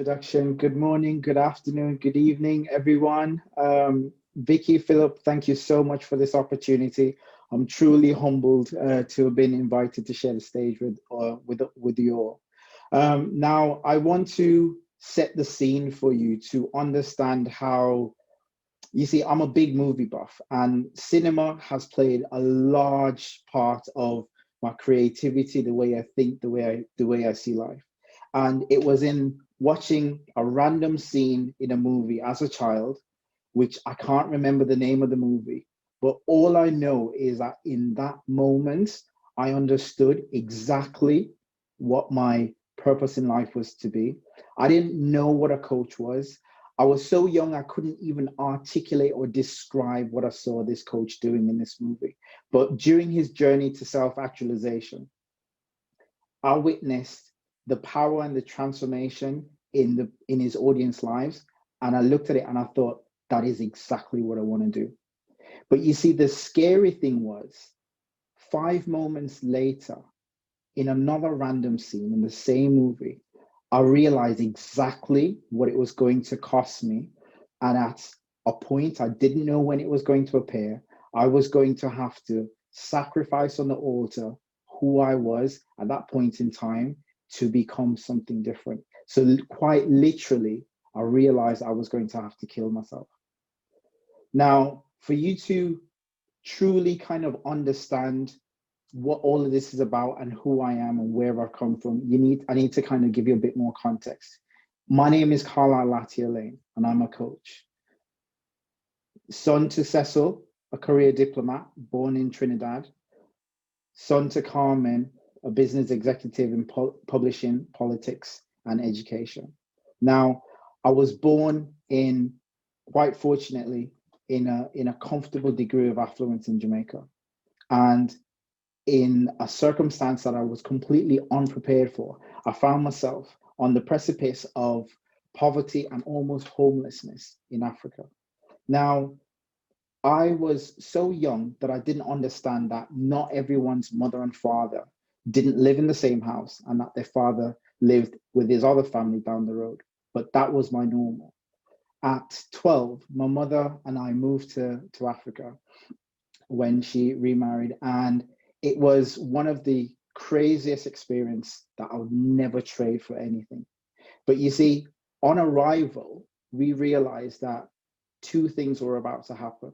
introduction. Good morning, good afternoon, good evening, everyone. Vicky, Philip, thank you so much for this opportunity. I'm truly humbled to have been invited to share the stage with you all. Now, I want to set the scene for you to understand how, you see, I'm a big movie buff, and cinema has played a large part of my creativity, the way I think, the way I see life. And it was in watching a random scene in a movie as a child, which I can't remember the name of the movie, but all I know is that in that moment, I understood exactly what my purpose in life was to be. I didn't know what a coach was. I was so young, I couldn't even articulate or describe what I saw this coach doing in this movie. But during his journey to self-actualization, I witnessed the power and the transformation in his audience lives. And I looked at it and I thought, that is exactly what I want to do. But you see, the scary thing was 5 moments later, in another random scene in the same movie, I realized exactly what it was going to cost me. And at a point, I didn't know when it was going to appear. I was going to have to sacrifice on the altar who I was at that point in time to become something different. So, quite literally, I realized I was going to have to kill myself. Now, for you to truly kind of understand what all of this is about and who I am and where I've come from, I need to kind of give you a bit more context. My name is Carlyle Latty, Alleyne, and I'm a coach. Son to Cecil, a career diplomat born in Trinidad. Son to Carmen, a business executive in publishing, politics, and education. Now, I was born in, quite fortunately, in a comfortable degree of affluence in Jamaica. And in a circumstance that I was completely unprepared for, I found myself on the precipice of poverty and almost homelessness in Africa. Now, I was so young that I didn't understand that not everyone's mother and father didn't live in the same house and that their father lived with his other family down the road. But that was my normal. At 12, my mother and I moved to Africa when she remarried. And it was one of the craziest experience that I would never trade for anything. But you see, on arrival, we realized that two things were about to happen.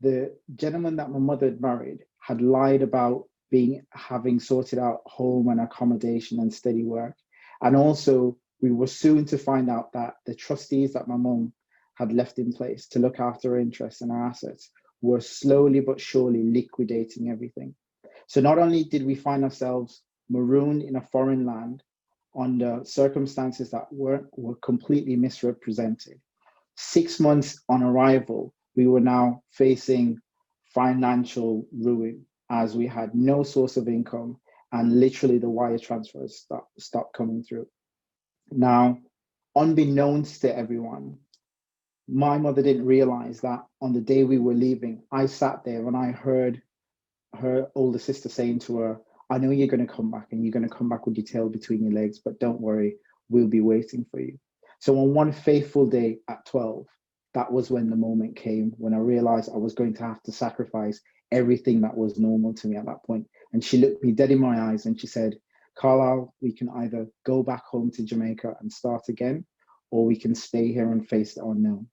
The gentleman that my mother had married had lied about having sorted out home and accommodation and steady work. And also, we were soon to find out that the trustees that my mum had left in place to look after her interests and our assets were slowly but surely liquidating everything. So not only did we find ourselves marooned in a foreign land under circumstances that were completely misrepresented, 6 months on arrival, we were now facing financial ruin as we had no source of income and literally the wire transfers stopped coming through. Now, unbeknownst to everyone, my mother didn't realize that on the day we were leaving, I sat there and I heard her older sister saying to her, I know you're going to come back and you're going to come back with your tail between your legs, but don't worry, we'll be waiting for you. So on one faithful day at 12, that was when the moment came when I realized I was going to have to sacrifice everything that was normal to me at that point. And she looked me dead in my eyes and she said, Carlisle, we can either go back home to Jamaica and start again, or we can stay here and face the unknown.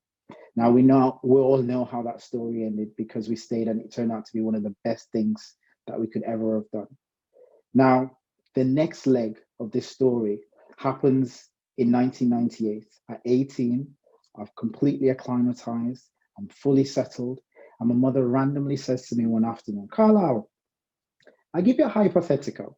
Now we all know how that story ended because we stayed and it turned out to be one of the best things that we could ever have done. Now, the next leg of this story happens in 1998. At 18, I've completely acclimatized, I'm fully settled, and my mother randomly says to me one afternoon, Carlisle, I give you a hypothetical.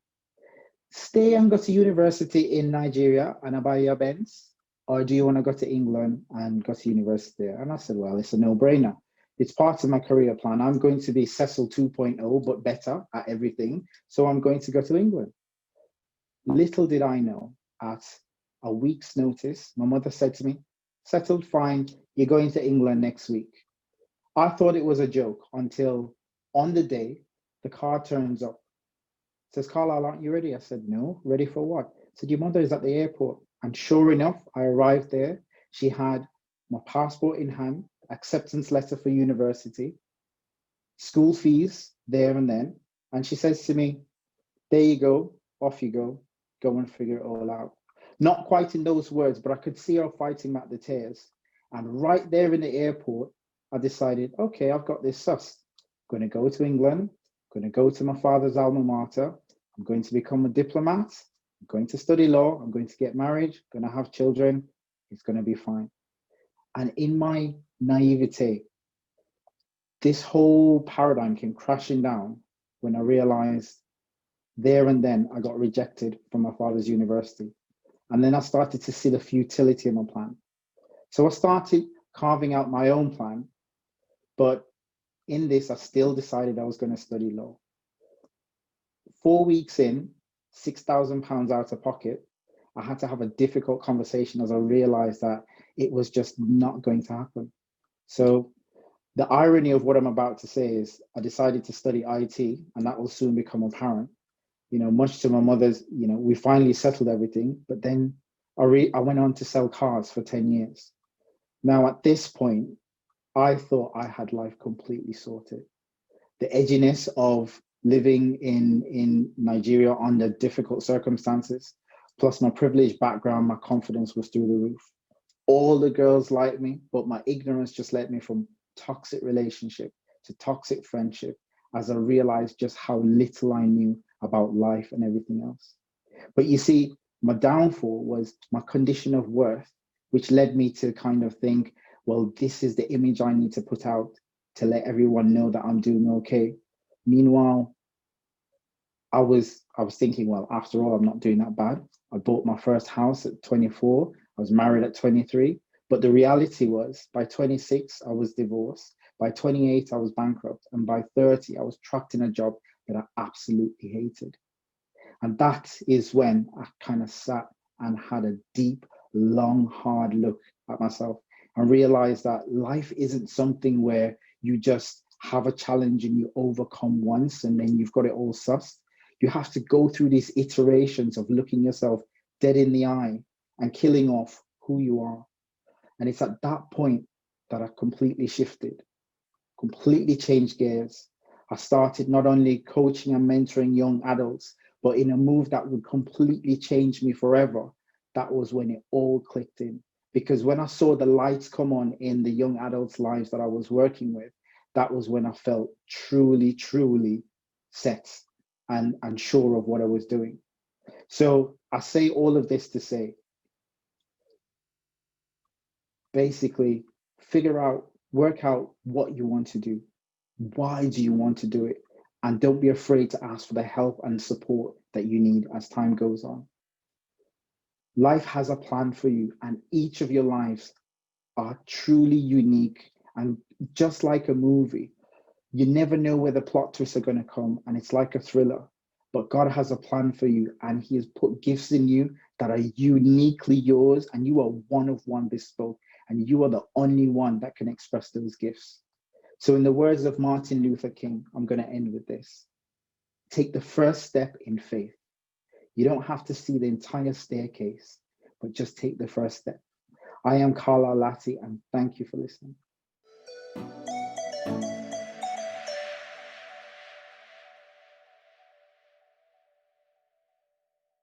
Stay and go to university in Nigeria and I buy your Benz, or do you want to go to England and go to university there? And I said, well, it's a no-brainer. It's part of my career plan. I'm going to be Cecil 2.0, but better at everything. So I'm going to go to England. Little did I know, at a week's notice, my mother said to me, settled, fine, you're going to England next week. I thought it was a joke until on the day, the car turns up. Says, Carlisle, aren't you ready? I said, no, ready for what? I said, your mother is at the airport And sure enough, I arrived there. She had my passport in hand, acceptance letter for university, school fees there and then. And she says to me, there you go, off you go and figure it all out. Not quite in those words, but I could see her fighting back the tears. And right there in the airport, I decided, okay, I've got this sussed. I'm going to go to England, I'm going to go to my father's alma mater, I'm going to become a diplomat, I'm going to study law, I'm going to get married, I'm going to have children, it's going to be fine. And in my naivete, this whole paradigm came crashing down when I realized there and then I got rejected from my father's university. And then I started to see the futility of my plan. So I started carving out my own plan. But in this, I still decided I was going to study law. 4 weeks in, £6,000 out of pocket, I had to have a difficult conversation as I realized that it was just not going to happen. So the irony of what I'm about to say is I decided to study IT, and that will soon become apparent. Much to my mother's, we finally settled everything, but then I went on to sell cars for 10 years. Now, at this point, I thought I had life completely sorted. The edginess of living in Nigeria under difficult circumstances, plus my privileged background, my confidence was through the roof. All the girls liked me, but my ignorance just led me from toxic relationship to toxic friendship as I realized just how little I knew about life and everything else. But you see, my downfall was my condition of worth, which led me to kind of think, well, this is the image I need to put out to let everyone know that I'm doing okay. Meanwhile, I was thinking, well, after all, I'm not doing that bad. I bought my first house at 24. I was married at 23. But the reality was by 26, I was divorced. By 28, I was bankrupt. And by 30, I was trapped in a job that I absolutely hated. And that is when I kind of sat and had a deep, long, hard look at myself and realized that life isn't something where you just have a challenge and you overcome once and then you've got it all sussed. You have to go through these iterations of looking yourself dead in the eye and killing off who you are. And it's at that point that I completely shifted, completely changed gears. I started not only coaching and mentoring young adults, but in a move that would completely change me forever. That was when it all clicked in. Because when I saw the lights come on in the young adults' lives that I was working with, that was when I felt truly, truly set and sure of what I was doing. So I say all of this to say, basically, work out what you want to do. Why do you want to do it? And don't be afraid to ask for the help and support that you need as time goes on. Life has a plan for you, and each of your lives are truly unique. And just like a movie, you never know where the plot twists are going to come, and it's like a thriller. But God has a plan for you, and He has put gifts in you that are uniquely yours, and you are one of one bespoke, and you are the only one that can express those gifts. So, in the words of Martin Luther King, I'm going to end with this. Take the first step in faith. You don't have to see the entire staircase, but just take the first step. I am Carlyle Latty, and thank you for listening.